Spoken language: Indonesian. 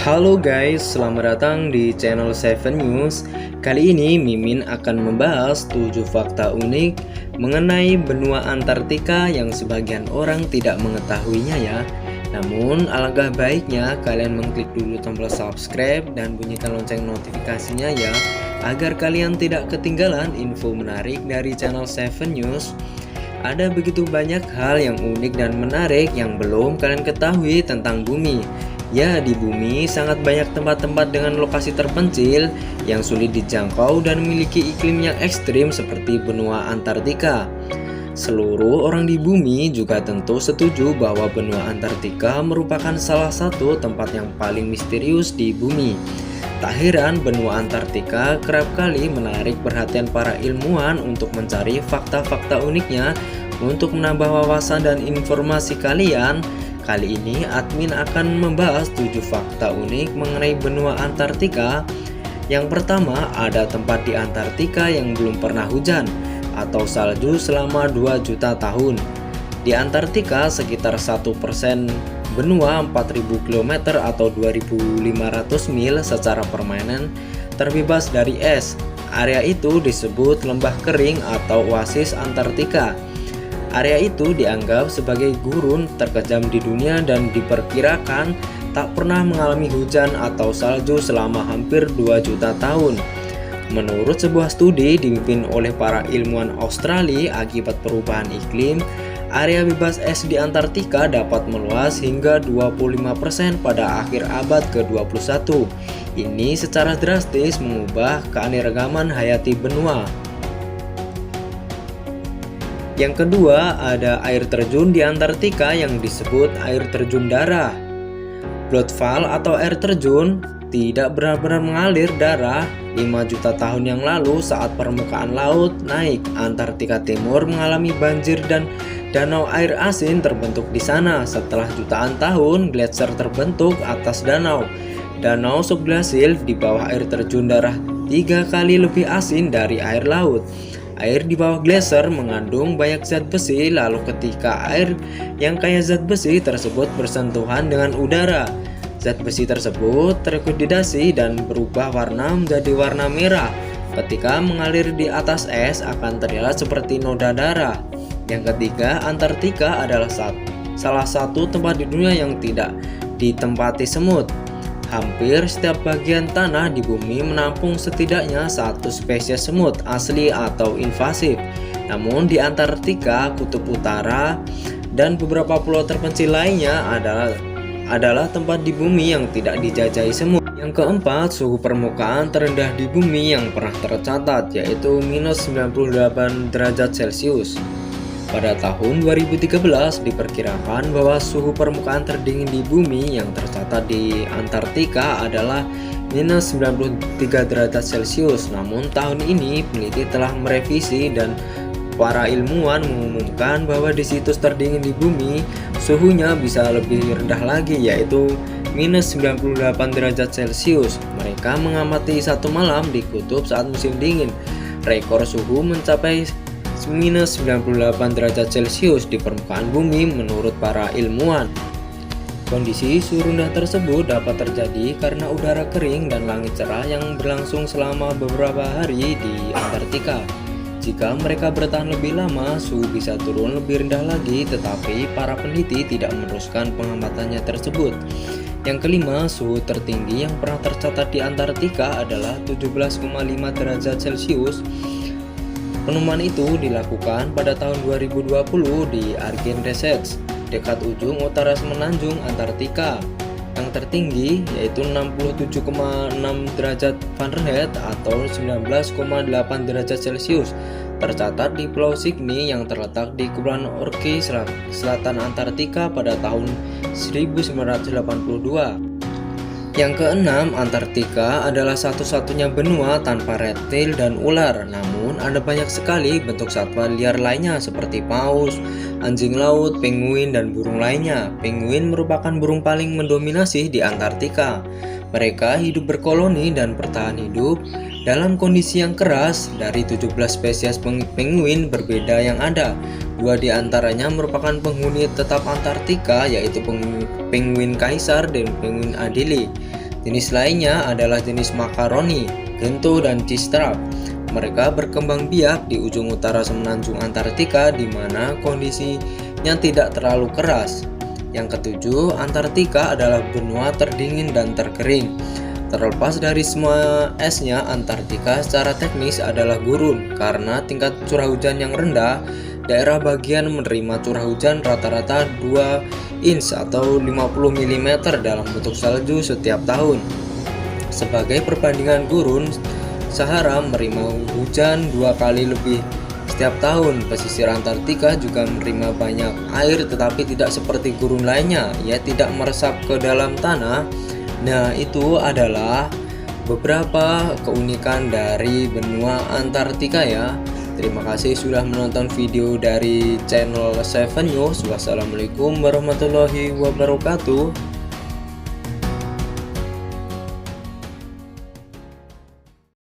Halo guys, selamat datang di channel 7 News. Kali ini Mimin akan membahas 7 fakta unik mengenai benua Antartika yang sebagian orang tidak mengetahuinya ya. Namun alangkah baiknya kalian mengklik dulu tombol subscribe dan bunyikan lonceng notifikasinya ya, agar kalian tidak ketinggalan info menarik dari channel 7 News. Ada begitu banyak hal yang unik dan menarik yang belum kalian ketahui tentang bumi. Ya, di bumi sangat banyak tempat-tempat dengan lokasi terpencil yang sulit dijangkau dan memiliki iklim yang ekstrim seperti benua Antartika. Seluruh orang di bumi juga tentu setuju bahwa benua Antartika merupakan salah satu tempat yang paling misterius di bumi. Tak heran benua Antartika kerap kali menarik perhatian para ilmuwan untuk mencari fakta-fakta uniknya. Untuk menambah wawasan dan informasi kalian, kali ini admin akan membahas 7 fakta unik mengenai benua Antartika. Yang pertama, ada tempat di Antartika yang belum pernah hujan atau salju selama 2 juta tahun. Di Antartika sekitar 1% benua 4000 km atau 2500 mil secara permanen terbebas dari es. Area itu disebut lembah kering atau oasis Antartika. Area itu dianggap sebagai gurun terkejam di dunia dan diperkirakan tak pernah mengalami hujan atau salju selama hampir 2 juta tahun. Menurut sebuah studi dipimpin oleh para ilmuwan Australia akibat perubahan iklim, area bebas es di Antartika dapat meluas hingga 25% pada akhir abad ke-21. Ini secara drastis mengubah keanekaragaman hayati benua. Yang kedua, ada air terjun di Antartika yang disebut air terjun darah. Blood fall atau air terjun tidak benar-benar mengalir darah. 5 juta tahun yang lalu saat permukaan laut naik, Antartika Timur mengalami banjir dan danau air asin terbentuk di sana. Setelah jutaan tahun, gletser terbentuk atas danau. Danau subglasil di bawah air terjun darah 3 kali lebih asin dari air laut. Air di bawah gletser mengandung banyak zat besi, lalu ketika air yang kaya zat besi tersebut bersentuhan dengan udara, zat besi tersebut teroksidasi dan berubah warna menjadi warna merah. Ketika mengalir di atas es akan terlihat seperti noda darah. Yang ketiga, Antartika adalah salah satu tempat di dunia yang tidak ditempati semut. Hampir setiap bagian tanah di bumi menampung setidaknya satu spesies semut asli atau invasif. Namun di Antartika, Kutub Utara, dan beberapa pulau terpencil lainnya adalah tempat di bumi yang tidak dijajahi semut. Yang keempat, suhu permukaan terendah di bumi yang pernah tercatat yaitu -98 derajat Celcius. Pada tahun 2013 diperkirakan bahwa suhu permukaan terdingin di bumi yang tercatat di Antartika adalah -93 derajat Celcius. Namun tahun ini peneliti telah merevisi dan para ilmuwan mengumumkan bahwa di situs terdingin di bumi suhunya bisa lebih rendah lagi yaitu -98 derajat Celcius. Mereka mengamati satu malam di kutub saat musim dingin. Rekor suhu mencapai -98 derajat Celcius di permukaan bumi menurut para ilmuwan. Kondisi suhu rendah tersebut dapat terjadi karena udara kering dan langit cerah yang berlangsung selama beberapa hari di Antartika. Jika mereka bertahan lebih lama, suhu bisa turun lebih rendah lagi, tetapi para peneliti tidak meneruskan pengamatannya tersebut. Yang kelima, suhu tertinggi yang pernah tercatat di Antartika adalah 17,5 derajat Celcius. Penemuan itu dilakukan pada tahun 2020 di Argen Research, dekat ujung utara semenanjung Antartika. Yang tertinggi yaitu 67,6 derajat Fahrenheit atau 19,8 derajat Celcius tercatat di Pulau Sydney yang terletak di Kepulauan Orkney, selatan Antartika pada tahun 1982. Yang keenam, Antartika adalah satu-satunya benua tanpa reptil dan ular. Namun ada banyak sekali bentuk satwa liar lainnya seperti paus, anjing laut, penguin, dan burung lainnya. Penguin merupakan burung paling mendominasi di Antartika. Mereka hidup berkoloni dan bertahan hidup dalam kondisi yang keras. Dari 17 spesies penguin berbeda yang ada, 2 di antaranya merupakan penghuni tetap Antartika, yaitu penguin kaisar dan penguin Adelie. Jenis lainnya adalah jenis makaroni, gento, dan cheese trap. Mereka berkembang biak di ujung utara semenanjung Antartika di mana kondisinya tidak terlalu keras. Yang ketujuh, Antartika adalah benua terdingin dan terkering. Terlepas dari semua esnya, Antartika secara teknis adalah gurun karena tingkat curah hujan yang rendah. Daerah bagian menerima curah hujan rata-rata 2 inch atau 50 mm dalam bentuk salju setiap tahun. Sebagai perbandingan, gurun Sahara menerima hujan 2 kali lebih setiap tahun. Pesisir Antartika juga menerima banyak air, tetapi tidak seperti gurun lainnya, ia tidak meresap ke dalam tanah. Nah, itu adalah beberapa keunikan dari benua Antartika ya. Terima kasih sudah menonton video dari channel Seven News. Wassalamualaikum warahmatullahi wabarakatuh.